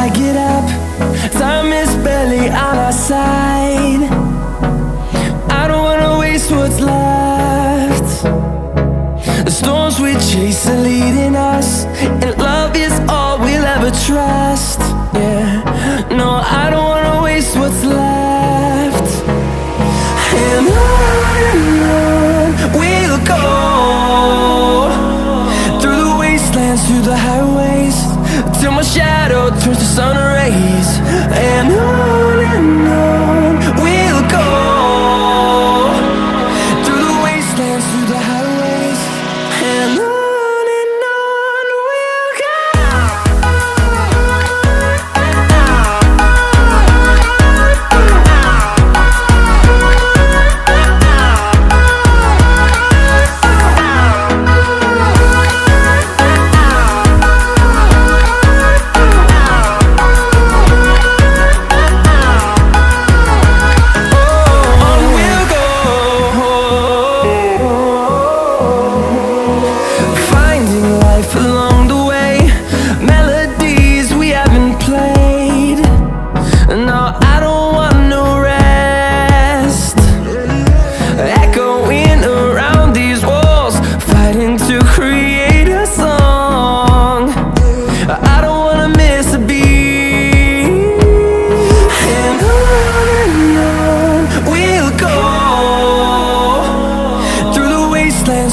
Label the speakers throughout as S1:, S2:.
S1: I get up, time is barely on our side. I don't wanna waste what's left. The storms we chase are leading us, and love is all we'll ever trust. Yeah, no, I don't wanna waste what's left. And on we'll go, through the wastelands, through the highways, till my shadow turns to sun rays. And on we'll go, through the wastelands, through the highways, and on we'll go.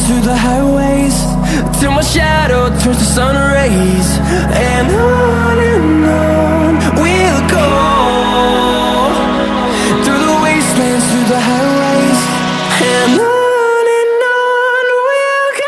S1: Through the highways, till my shadow turns to sun rays. And on we'll go, through the wastelands, through the highways, and on we'll go.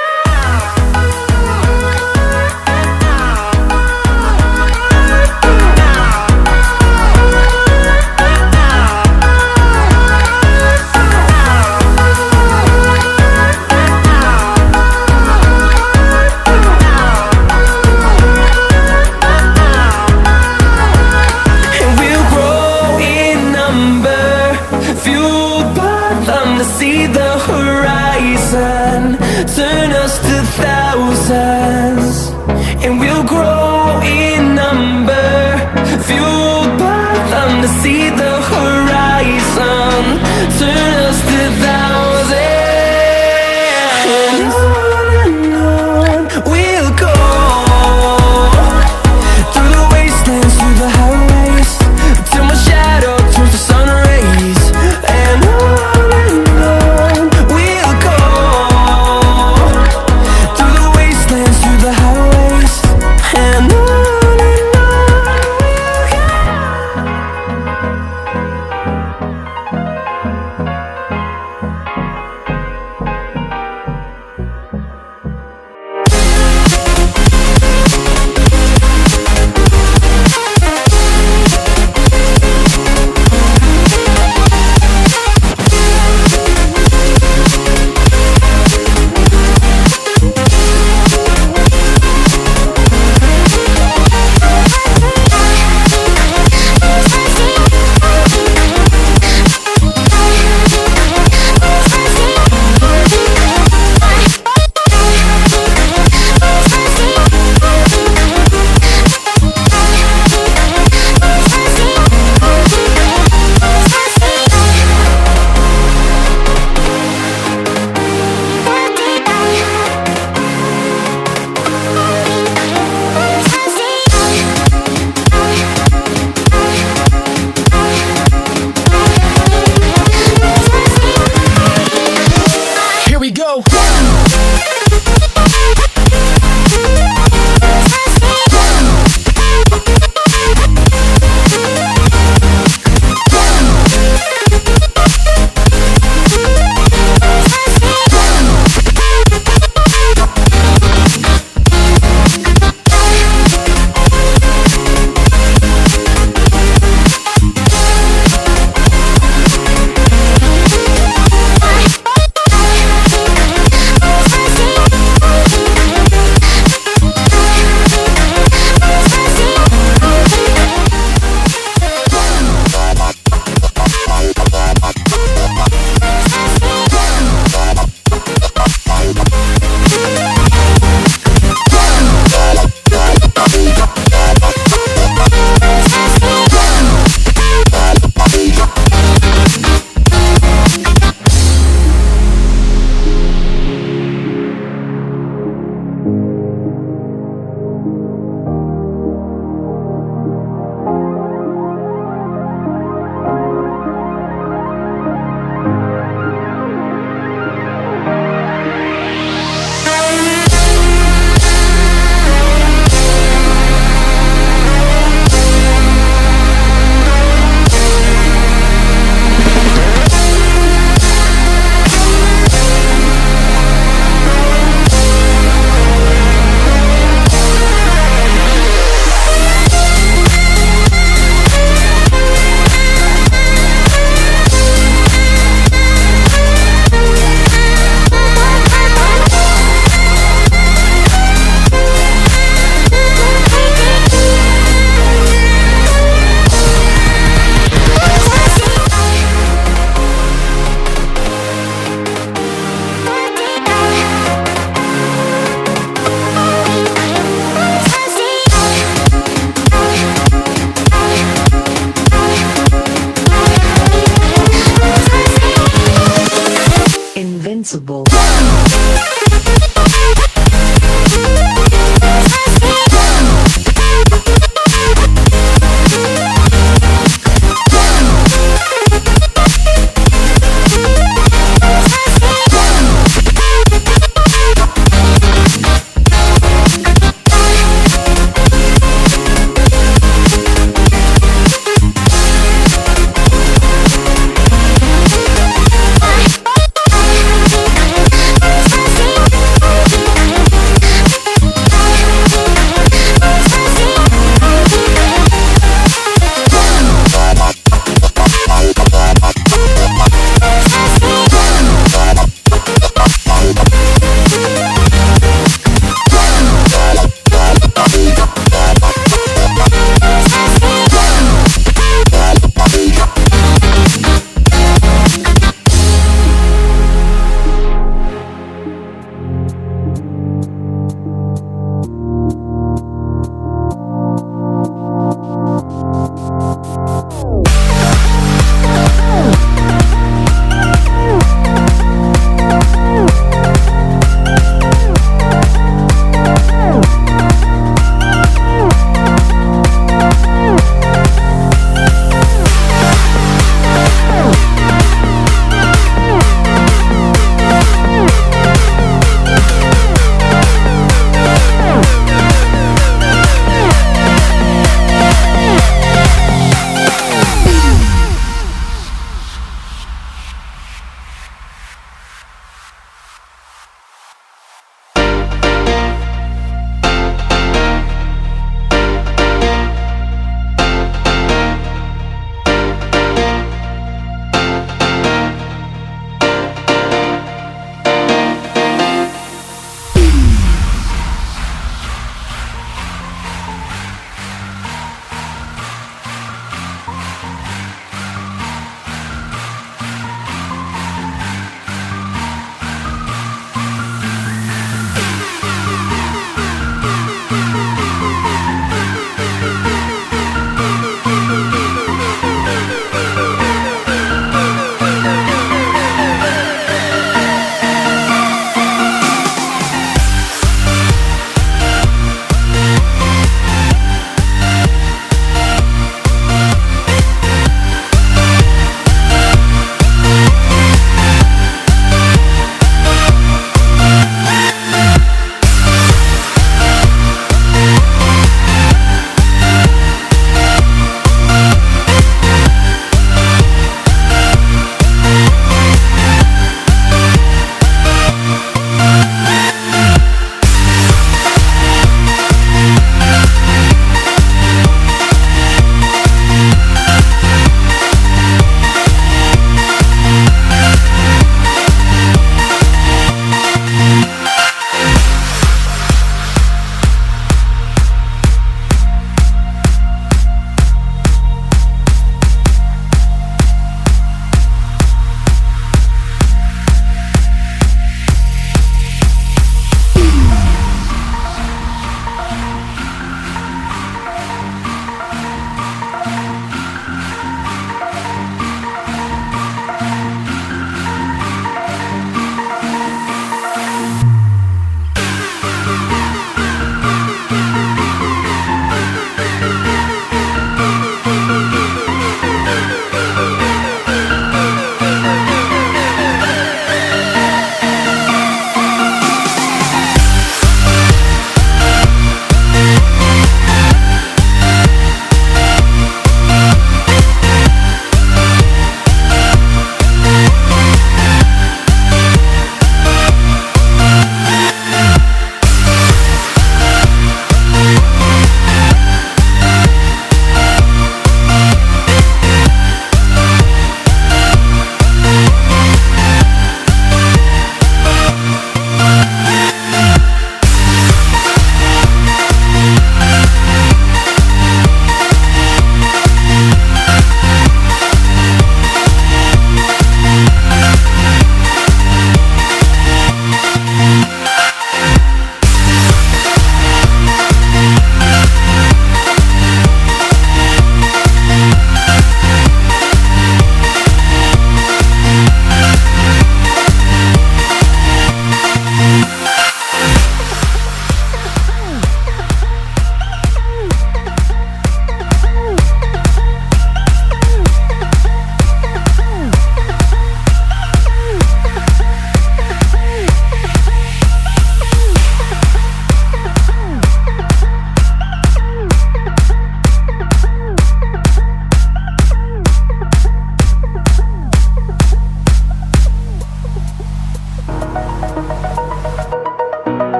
S1: See the horizon turn us to thousands, and we'll grow in number, fueled by them. To see the horizon turn us to thousands, and on we'll go, through the wastelands, through the highways, till my shadow turns to sun rays. And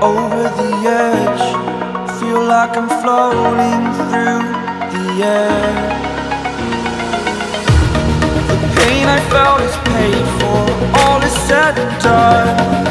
S1: over the edge. Feel like I'm floating through the air. The pain I felt is paid for, all is said and done.